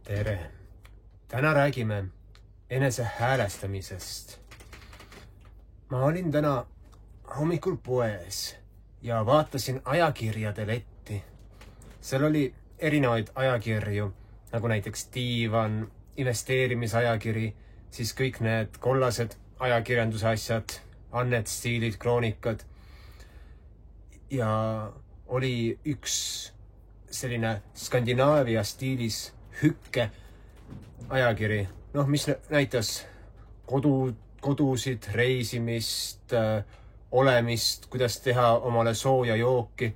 Tere! Täna räägime enese häälestamisest. Ma olin täna hommikul poes ja vaatasin ajakirjade letti. Seal oli erinevaid ajakirju, nagu näiteks diivan, investeerimisajakiri, siis kõik need kollased ajakirjanduse asjad, Annet, stiilid, kroonikad. Ja oli üks selline Skandinaavia stiilis Hykke ajakiri, mis näitas kodusid, reisimist, olemist, kuidas teha omale sooja jooki.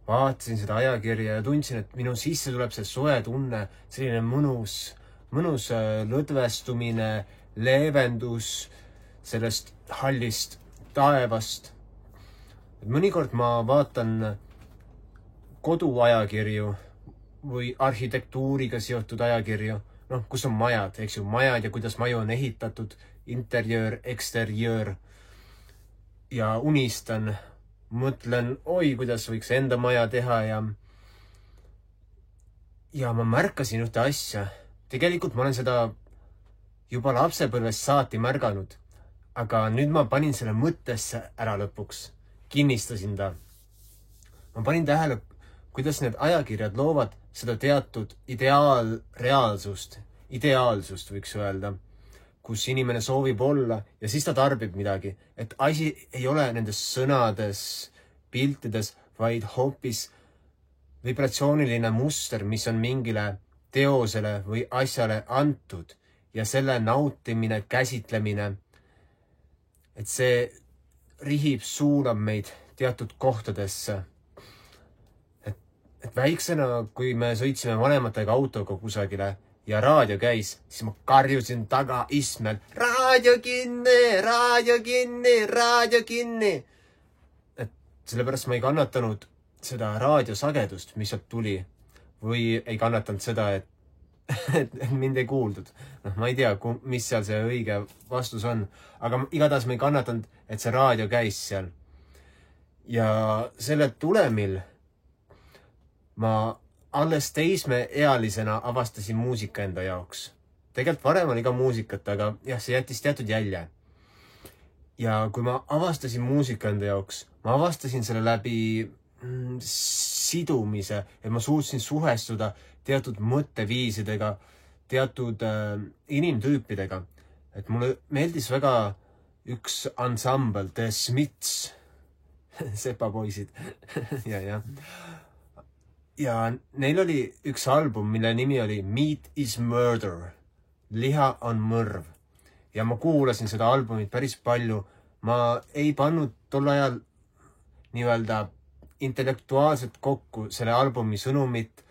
Vaatasin seda ajakirja ja tundsin, et minu sisse tuleb see soe tunne, selline mõnus lõdvestumine, leevendus sellest hallist taevast. Mõnikord ma vaatan koduajakirju või arhitektuuriga seotud ajakirju, kus on majad, eks ju, majad ja kuidas maju on ehitatud, interjöör, eksterjöör. Ja unistan, mõtlen, kuidas võiks enda maja teha ja ma märkasin ühte asja. Tegelikult ma olen seda juba lapsepõlvest saati märganud, aga nüüd ma panin selle mõttesse ära lõpuks, kinnistasin ta. Ma panin tähele, kuidas need ajakirjad loovad seda teatud ideaalsust võiks öelda, kus inimene soovib olla ja siis ta tarbib midagi, et asi ei ole nendes sõnades, piltides, vaid hoopis vibratsiooniline muster, mis on mingile teosele või asjale antud ja selle nautimine, käsitlemine, et see rihib, suunab meid teatud kohtadesse. Et väiksena, kui me sõitsime vanematega autoga kusagile ja raadio käis, siis ma karjusin taga istmel, raadio kinni, raadio kinni, raadio kinni. Et sellepärast ma ei kannatanud seda raadiosagedust, mis sealt tuli, või ei kannatanud seda, et mind ei kuuldud. Ma ei tea, mis seal see õige vastus on, aga igatahes ma ei kannatanud, et see raadio käis seal. Ja selle tulemil ma alles teismeealisena avastasin muusika enda jaoks. Tegelikult varem oli ka muusikat, aga jah, see jättis teatud jälje. Ja kui ma avastasin muusika enda jaoks, ma avastasin selle läbi sidumise, et ma suutsin suhestuda teatud mõtteviisidega, teatud inimtüüpidega. Et mulle meeldis väga üks ansambel, The Smiths, sepapoisid. Ja neil oli üks album, mille nimi oli Meat is Murder. Liha on mõrv. Ja ma kuulasin seda albumit päris palju. Ma ei pannud tol ajal nii-öelda intellektuaalselt kokku selle albumi sõnumit,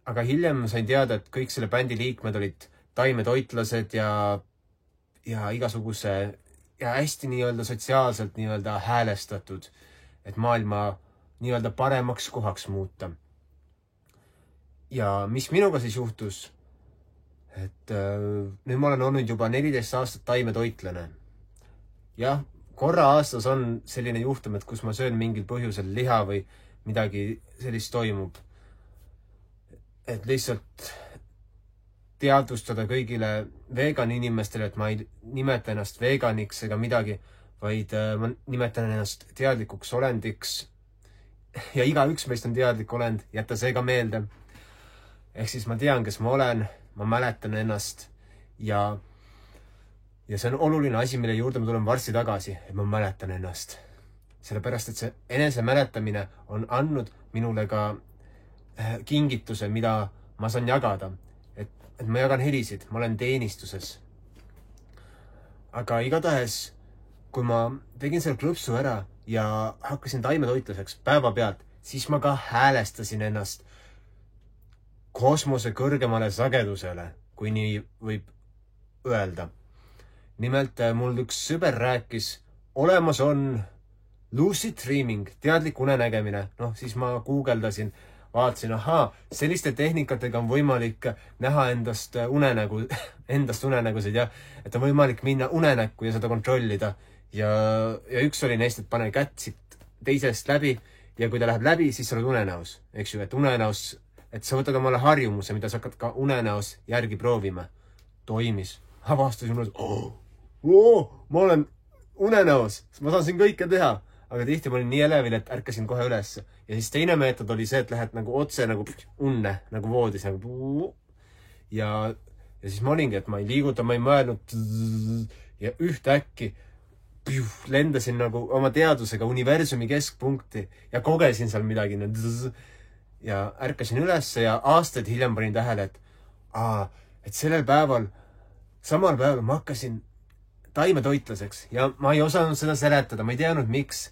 aga hiljem sain teada, et kõik selle bändi liikmed olid taimetoitlased ja igasuguse ja hästi nii-öelda sotsiaalselt nii-öelda häälestatud, et maailma nii-öelda paremaks kohaks muuta. Ja mis minuga siis juhtus, et nüüd ma olen olnud juba 14 aastat taimetoitlane. Jah, korra aastas on selline juhtum, et kus ma söön mingil põhjusel liha või midagi sellist toimub. Et lihtsalt teadvustada kõigile vegan inimestele, et ma ei nimeta ennast veganiks ega midagi, vaid ma nimetan ennast teadlikuks olendiks. Ja igaüks meist on teadlik olend, jätta see ka meelde. Ehk siis ma tean, kes ma olen, ma mäletan ennast ja see on oluline asi, mille juurde ma tulen varsti tagasi, et ma mäletan ennast. Sellepärast, et see enese mäletamine on andnud minule ka kingituse, mida ma saan jagada. Et ma jagan helisid, ma olen teenistuses. Aga igatahes, kui ma tegin selle klõpsu ära ja hakkasin taimetoitlaseks päevapealt, siis ma ka häälestasin ennast kosmose kõrgemale sagedusele, kui nii võib öelda. Nimelt mul üks sõber rääkis, olemas on lucid dreaming, teadlik unenägemine. Siis ma guugeldasin, vaatasin, selliste tehnikatega on võimalik näha endast unenägusid, et on võimalik minna unenäkku ja seda kontrollida. Ja üks oli neist, et pane kätt siit teisest läbi ja kui ta läheb läbi, siis sa oled unenäos, eks ju, et unenäos et sa võtad omale harjumuse, mida sa hakkad ka unenäos järgi proovima. Toimis. Avastasin ma olen unenäos, ma saan siin kõike teha. Aga tihti ma olin nii elevil, et ärkasin kohe üles. Ja siis teine meetod oli see, et lähed nagu otse nagu unne, nagu voodis. Ja siis ma olingi, et ma ei liiguta, ma ei mõelnud. Ja ühtäkki lendasin nagu oma teadusega universumi keskpunkti ja kogesin seal midagi. Ja ärkasin üles ja aastaid hiljem panin tähele, et sellel päeval, samal päeval ma hakkasin taimetoitlaseks ja ma ei osanud seda seletada, ma ei teadnud miks.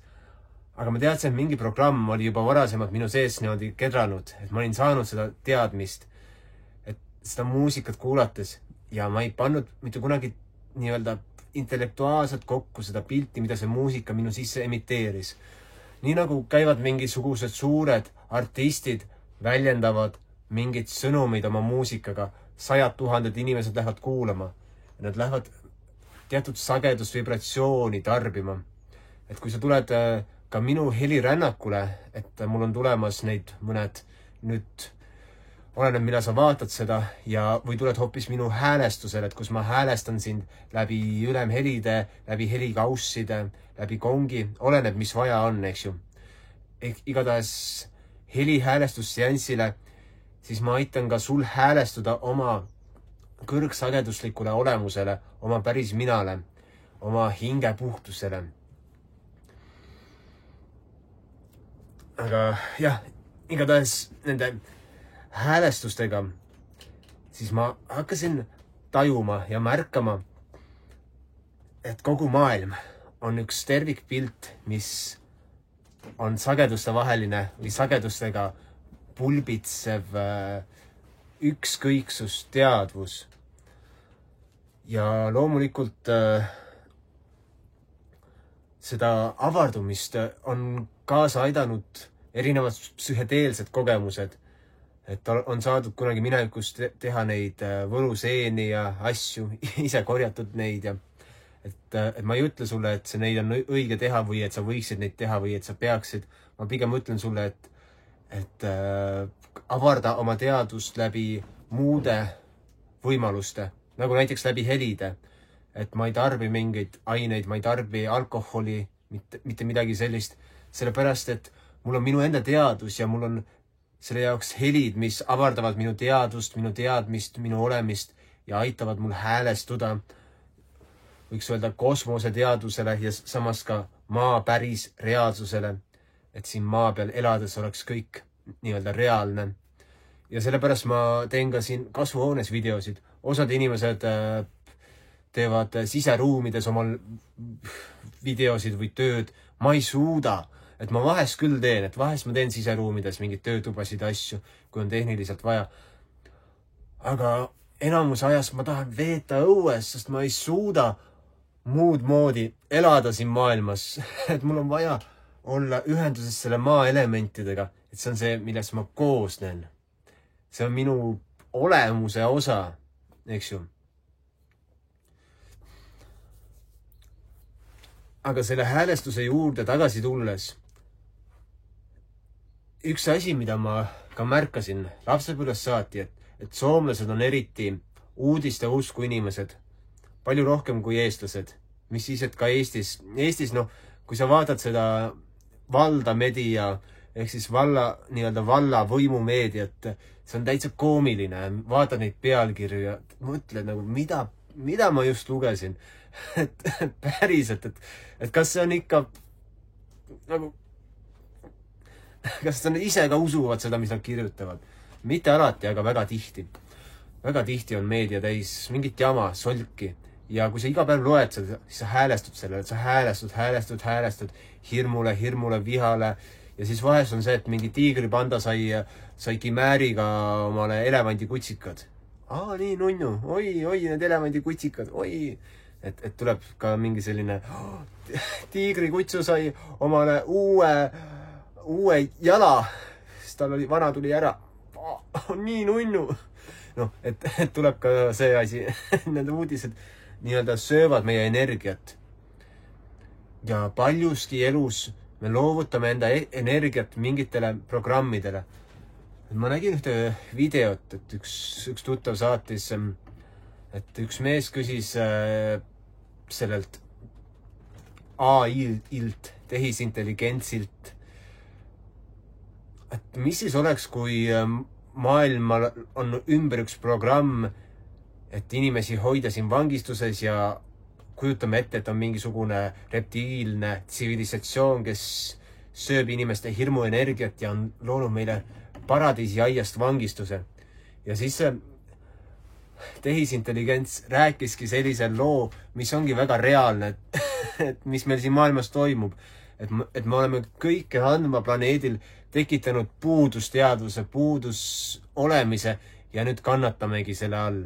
Aga ma teadsin, et mingi programm oli juba varasemalt minu sees niimoodi kedranud, et ma olin saanud seda teadmist, et seda muusikat kuulates ja ma ei pannud mitte kunagi nii-öelda intellektuaalselt kokku seda pilti, mida see muusika minu sisse emiteeris. Nii nagu käivad mingisugused suured artistid, väljendavad mingid sõnumid oma muusikaga, 100 000 inimesed lähevad kuulama. Nad lähevad teatud sagedusvibratsiooni tarbima. Et kui sa tuled ka minu helirännakule, et mul on tulemas neid mõned nüüd, oleneb, millal sa vaatad seda ja või tuled hoopis minu häälestusele, et kus ma häälestan sind läbi ülemhelide, läbi helikausside, läbi kongi, oleneb, mis vaja on, eks ju. Igatahes helihäälestusseansile, siis ma aitan ka sul häälestuda oma kõrgsageduslikule olemusele, oma päris minale, oma hinge puhtusele. Aga jah, igatahes nende häälestustega, siis ma hakkasin tajuma ja märkama, et kogu maailm on üks tervikpilt, mis on sageduste vaheline või sagedustega pulbitsev ükskõiksus, teadvus. Ja loomulikult seda avardumist on kaasa aidanud erinevad psühhedeelsed kogemused, et on saadud kunagi minevikus teha neid võluseeni ja asju, ise korjatud neid ja et ma ei ütle sulle, et neid on õige teha või et sa võiksid neid teha või et sa peaksid. Ma pigem ütlen sulle, et avarda oma teadust läbi muude võimaluste, nagu näiteks läbi helide. Et ma ei tarbi mingeid aineid, ma ei tarbi alkoholi, mitte midagi sellist, sellepärast, et mul on minu enda teadus ja mul on selle jaoks helid, mis avardavad minu teadust, minu teadmist, minu olemist ja aitavad mul häälestuda, võiks öelda kosmoseteadusele ja samas ka maa päris reaalsusele, et siin maa peal elades oleks kõik nii-öelda reaalne. Ja sellepärast ma teen ka siin kasvuhoones videosid. Osad inimesed teevad siseruumides omal videosid või tööd. Ma ei suuda, et ma vahest küll teen, et vahest ma teen siseruumides mingid töötubasid asju, kui on tehniliselt vaja. Aga enamus ajas ma tahan veeta õues, sest ma ei suuda muud moodi elada siin maailmas, et mul on vaja olla ühenduses selle maa elementidega, et see on see, millest ma koosnen. See on minu olemuse osa, eks ju. Aga selle häälestuse juurde tagasi tulles, üks asi, mida ma ka märkasin lapsepõlvest saati, et soomlased on eriti uudiste usku inimesed, palju rohkem kui eestlased, mis siis, et ka Eestis, kui sa vaatad seda valda media, ehk siis nii-öelda valla võimumeediat, see on täitsa koomiline, vaatad neid pealkirju ja mõtled nagu, mida ma just lugesin. Et päriselt, et kas see on ikka nagu, kas nad ise ka usuvad seda, mis nad kirjutavad? Mitte alati, aga väga tihti. Väga tihti on meedia täis mingit jama, solki. Ja kui sa iga päev loed seda, siis sa häälestud sellele, et sa häälestud hirmule, vihale. Ja siis vahest on see, et mingi tiigripanda sai kimääriga omale elevandikutsikad. Nii nunnu, oi, need elevandikutsikad, oi. Et tuleb ka mingi selline tiigrikutsu sai omale uue jala, sest tal oli, vana tuli ära. Nii nunnu. Et tuleb ka see asi, need uudised nii-öelda söövad meie energiat. Ja paljuski elus me loovutame enda energiat mingitele programmidele. Ma nägin ühte videot, et üks tuttav saatis, et üks mees küsis sellelt AI-ilt, tehisintelligentsilt, et mis siis oleks, kui maailmal on ümber üks programm, et inimesi hoida siin vangistuses ja kujutame ette, et on mingisugune reptiilne tsivilisatsioon, kes sööb inimeste hirmuenergiat ja on loonud meile paradiisi aiast vangistuse. Ja siis tehisintelligents rääkiski sellise loo, mis ongi väga reaalne, et mis meil siin maailmas toimub. Et me oleme kõike andma planeedil tekitanud puudusteadvuse, puudusolemise ja nüüd kannatamegi selle all.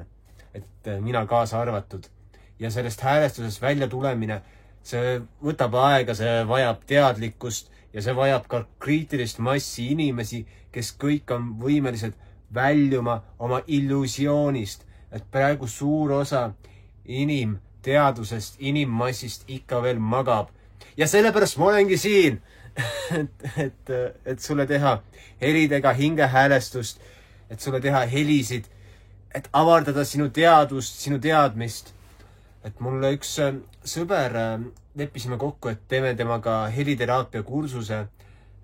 Et mina kaasa arvatud. Ja sellest häälestusest välja tulemine, see võtab aega, see vajab teadlikkust ja see vajab ka kriitilist massi inimesi, kes kõik on võimelised väljuma oma illusioonist. Et praegu suur osa inimteadusest, inimmassist ikka veel magab. Ja sellepärast ma olengi siin, et sulle teha helidega hingehäälestust, et sulle teha helisid, et avardada sinu teadvust, sinu teadmist. Et mulle üks sõber leppisime kokku, et teeme temaga heliteraapia kursuse,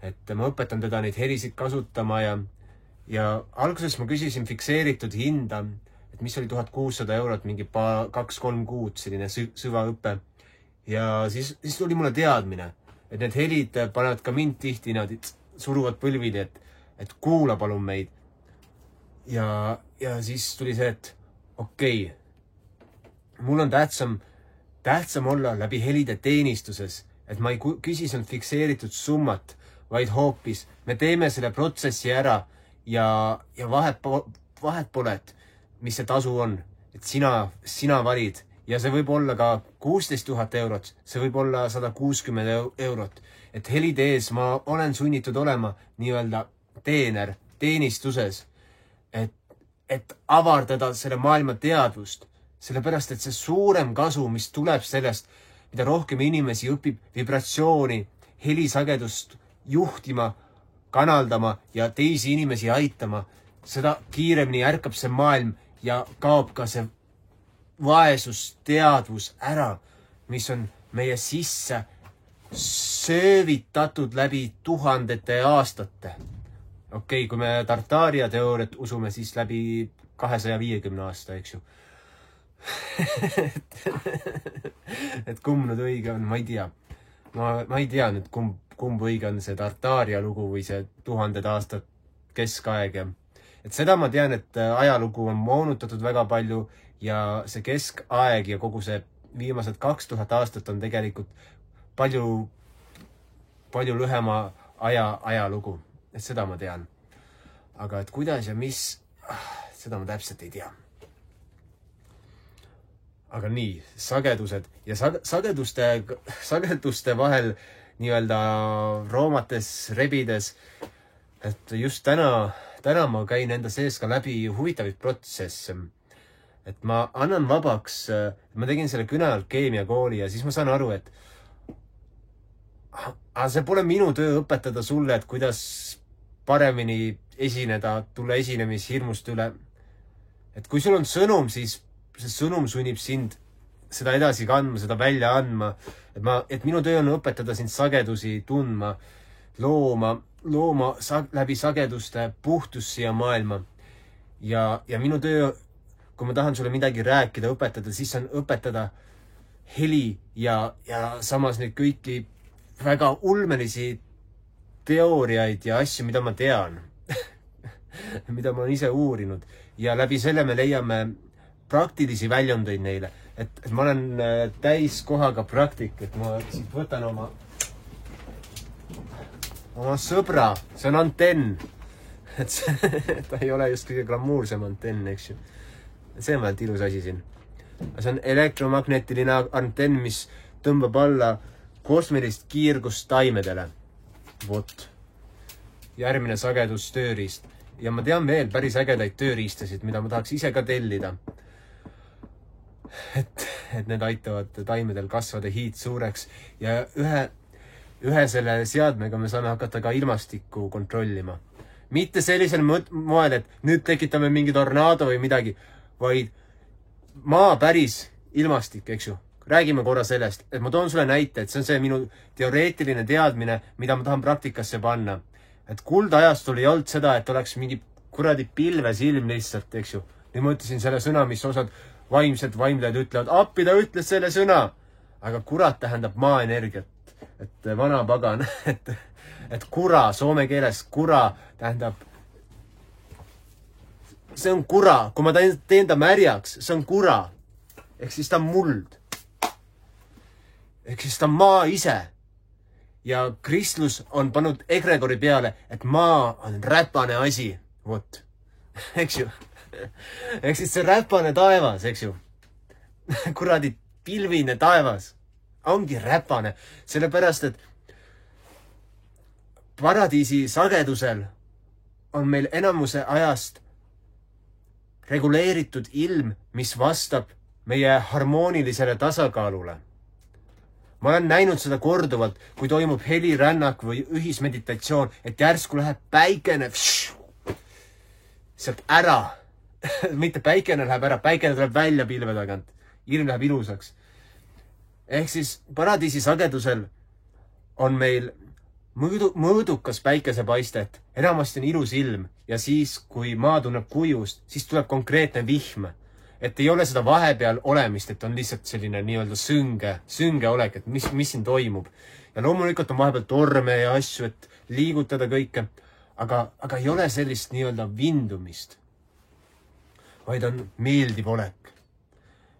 et ma õpetan teda neid helisid kasutama ja alguses ma küsisin fikseeritud hinda, et mis oli 1600 €, mingi 2-3 kuud selline süvaõpe. Ja siis tuli mulle teadmine, et need helid panevad ka mind tihti, nad suruvad põlvili, et kuula palun meid. Ja siis tuli see, et okei, mul on tähtsam olla läbi helide teenistuses, et ma ei küsi sealt fikseeritud summat, vaid hoopis me teeme selle protsessi ära ja vahet pole, et mis see tasu on, et sina valid ja see võib olla ka 16 000 €, see võib olla 160 €. Et helide ees ma olen sunnitud olema nii-öelda teener teenistuses, et avardada selle maailma teadvust, sellepärast et see suurem kasu, mis tuleb sellest, mida rohkem inimesi õpib vibratsiooni, helisagedust juhtima, kanaldama ja teisi inimesi aitama, seda kiiremini ärkab see maailm ja kaob ka see vaesusteadvus ära, mis on meie sisse söövitatud läbi tuhandete aastate. Okei, kui me Tartaaria teooriat usume, siis läbi 250 aasta, eks ju. Et kumb nüüd õige on, ma ei tea. Ma ei tea nüüd, kumb õige on see Tartaaria lugu või see 1000 aastat keskaeg. Et seda ma tean, et ajalugu on moonutatud väga palju ja see keskaeg ja kogu see viimased 2000 aastat on tegelikult palju lühema ajalugu. Et seda ma tean. Aga et kuidas ja mis, seda ma täpselt ei tea. Aga nii, sagedused ja sageduste vahel nii-öelda roomates rebides, et just täna ma käin enda sees ka läbi huvitavaid protsesse. Et ma annan vabaks, ma tegin selle künealkeemia kooli ja siis ma saan aru, et see pole minu töö õpetada sulle, et kuidas paremini esineda, tulla esinemishirmust üle. Et kui sul on sõnum, siis see sõnum sunnib sind seda edasi kandma, seda välja andma. Et minu töö on õpetada sind sagedusi tundma, looma läbi sageduste puhtust siia maailma. Ja minu töö, kui ma tahan sulle midagi rääkida, õpetada, siis on õpetada heli ja samas neid kõiki väga ulmelisi teooriaid ja asju, mida ma tean, mida ma olen ise uurinud. Ja läbi selle me leiame praktilisi väljundeid neile. Et ma olen täiskohaga praktik, et ma siit võtan oma sõbra, see on antenn. Et ta ei ole just kõige glamuursem antenn, eks ju. See on vähelt ilus asi siin. See on elektromagnetiline antenn, mis tõmbab alla kosmilist kiirgust taimedele. Vot. Järgmine sagedus tööriist. Ja ma tean veel päris ägedaid tööriistasid, mida ma tahaks ise ka tellida. Et need aitavad taimedel kasvada hiid suureks. Ja ühe selle seadmega me saame hakata ka ilmastikku kontrollima. Mitte sellisel moel, et nüüd tekitame mingi tornaado või midagi, vaid maa päris ilmastik, eks ju. Räägime korra sellest, et ma toon sulle näite, et see on see minu teoreetiline teadmine, mida ma tahan praktikasse panna. Et kuldajastul ei olnud seda, et oleks mingi kuradi pilves ilm lihtsalt, eks ju. Nüüd ma ütlesin selle sõna, mis osad vaimsed vaimlejad ütlevad, appi ta ütles selle sõna. Aga kurat tähendab maaenergiat. Et vana pagan, et kura, soome keeles kura tähendab, see on kura, kui ma teen ta märjaks, see on kura. Ehk siis ta on muld. Ehk siis ta on maa ise. Ja kristlus on pannud egregori peale, et maa on räpane asi. Vot. Eks ju. Ehk siis see räpane taevas, eks ju. Kuradi pilvine taevas. Ongi räpane. Sellepärast, et paradiisi sagedusel on meil enamuse ajast reguleeritud ilm, mis vastab meie harmoonilisele tasakaalule. Ma olen näinud seda korduvalt, kui toimub helirännak või ühismeditatsioon, et järsku läheb päikene sealt ära. Mitte päikene läheb ära, päikene tuleb välja pilve tagant. Ilm läheb ilusaks. Ehk siis paradiisi sagedusel on meil mõõdukas päikesepaistet. Enamasti on ilus ilm ja siis, kui maa tunneb kujust, siis tuleb konkreetne vihm. Et ei ole seda vahepeal olemist, et on lihtsalt selline nii-öelda sünge olek, et mis siin toimub. Ja loomulikult on vahepeal torme ja asju, et liigutada kõike, aga ei ole sellist nii-öelda vindumist, vaid on meeldiv olek.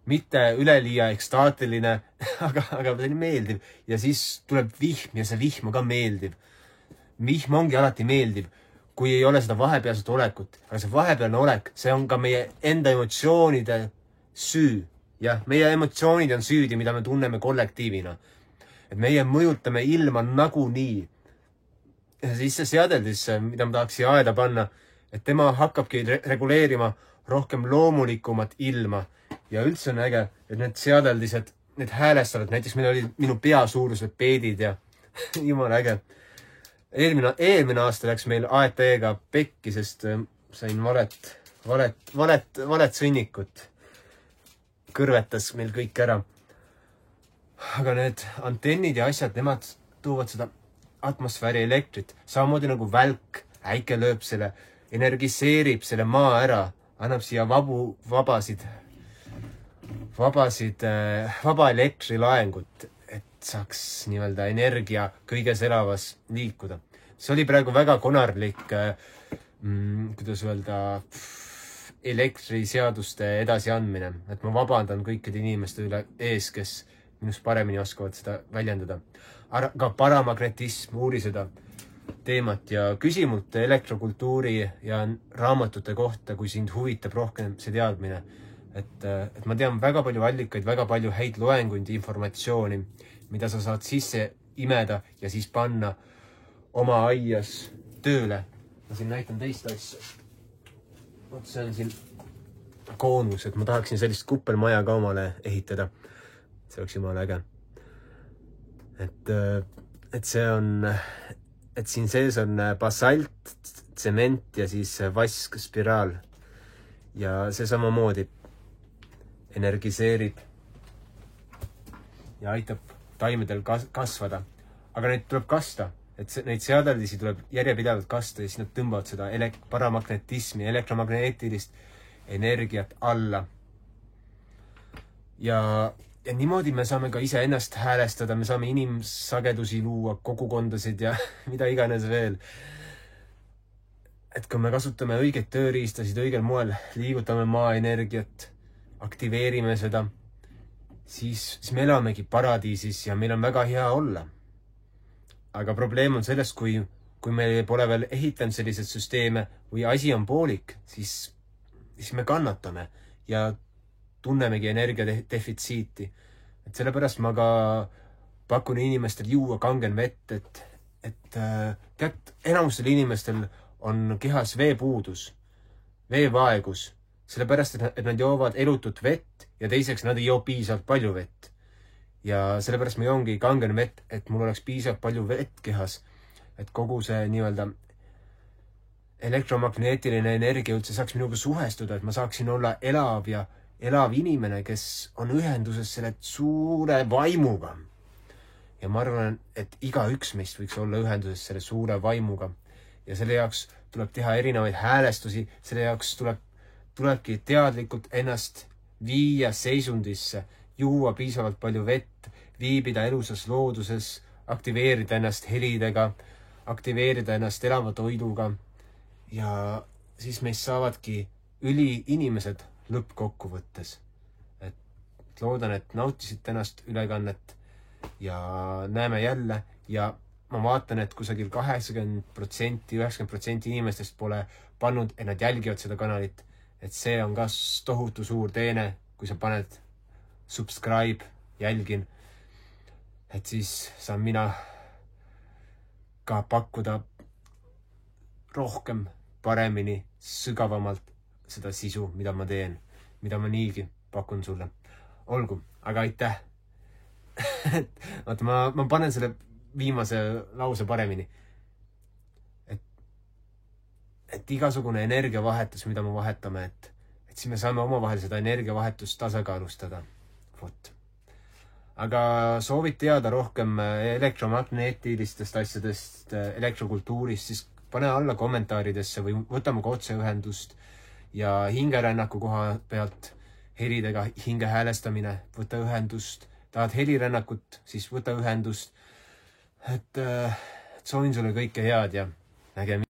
Mitte üleliia ekstaatiline, aga selline meeldiv. Ja siis tuleb vihm ja see vihm on ka meeldiv. Vihm ongi alati meeldiv, kui ei ole seda vahepealset olekut. Aga see vahepealne olek, see on ka meie enda emotsioonide süü. Jah, meie emotsioonid on süüdi, mida me tunneme kollektiivina. Et meie mõjutame ilma nagunii. Ja siis see seadeldis, mida ma tahaks siia aeda panna, et tema hakkabki reguleerima rohkem loomulikumat ilma. Ja üldse on äge, et need seadeldised, need häälestajad, näiteks meil oli minu peasuurused peedid ja jumala äge. Eelmine aasta läks meil AET-ga pekki, sest sain valet sõnnikut. Kõrvetas meil kõik ära. Aga need antennid ja asjad, nemad tuuvad seda atmosfääri elektrit. Samamoodi nagu välk, äike lööb selle, energiseerib selle maa ära, annab siia vaba elektrilaengut, et saaks nii-öelda energia kõiges elavas liikuda. See oli praegu väga konarlik, kuidas öelda, elektriseaduste edasiandmine. Et ma vabandan kõikide inimeste üle ees, kes minust paremini oskavad seda väljendada. Aga paramagnetism, uuri seda teemat ja küsimult elektrokultuuri ja raamatute kohta, kui sind huvitab rohkem see teadmine. Et ma tean väga palju allikaid, väga palju häid loenguid, informatsiooni, mida sa saad sisse imeda ja siis panna oma aias tööle. Ma siin näitan teist asja. See on siin koonus, et ma tahaksin sellist kuppelmaja ka omale ehitada. See oleks jumala äge. Et see on, et siin sees on basalt, tsement ja siis vask, spiraal. Ja see samamoodi energiseerib ja aitab taimedel kasvada. Aga neid tuleb kasta, et neid seadeldisi tuleb järjepidevalt kasta ja siis nad tõmbavad seda paramagnetismi, elektromagneetilist energiat alla. Ja niimoodi me saame ka ise ennast häälestada, me saame inimsagedusi luua, kogukondasid ja mida iganes veel. Et kui me kasutame õigeid tööriistasid õigel moel, liigutame maaenergiat, aktiveerime seda, siis me elamegi paradiisis ja meil on väga hea olla. Aga probleem on selles, kui me pole veel ehitanud sellised süsteeme või asi on poolik, siis me kannatame ja tunnemegi energia defitsiiti. Et sellepärast ma ka pakun inimestel juua kangen vett, et enamustel inimestel on kehas veepuudus, veevaegus. Sellepärast, et nad joovad elutut vett ja teiseks nad ei joo piisavalt palju vett. Ja sellepärast ma joongi kangen vett, et mul oleks piisavalt palju vett kehas, et kogu see nii-öelda elektromagneetiline energia üldse saaks minuga suhestuda, et ma saaksin olla elav inimene, kes on ühenduses selle suure vaimuga. Ja ma arvan, et igaüks meist võiks olla ühenduses selle suure vaimuga. Ja selle jaoks tuleb teha erinevaid häälestusi, selle jaoks tulebki teadlikult ennast viia seisundisse, juua piisavalt palju vett, viibida elusas looduses, aktiveerida ennast helidega, aktiveerida ennast elava toiduga ja siis meist saavadki üliinimesed lõppkokkuvõttes. Et loodan, et nautisite ennast ülekannet ja näeme jälle ja ma vaatan, et kusagil 80%, 90% inimestest pole pannud, et nad jälgivad seda kanalit, et see on ka tohutu suur teene, kui sa paned subscribe, jälgin, et siis saan mina ka pakkuda rohkem, paremini, sügavamalt seda sisu, mida ma teen, mida ma niigi pakun sulle. Olgu, aga aitäh. Vaata, ma panen selle viimase lause paremini. Et igasugune energiavahetus, mida me vahetame, et siis me saame omavahel seda energiavahetust tasakaalustada. Vot. Aga soovid teada rohkem elektromagneetilistest asjadest, elektrokultuurist, siis pane alla kommentaaridesse või võtame ka otseühendust ja hingerännaku koha pealt helidega hingehäälestamine, võta ühendust. Tahad helirännakut, siis võta ühendust. Et soovin sulle kõike head ja nägeme.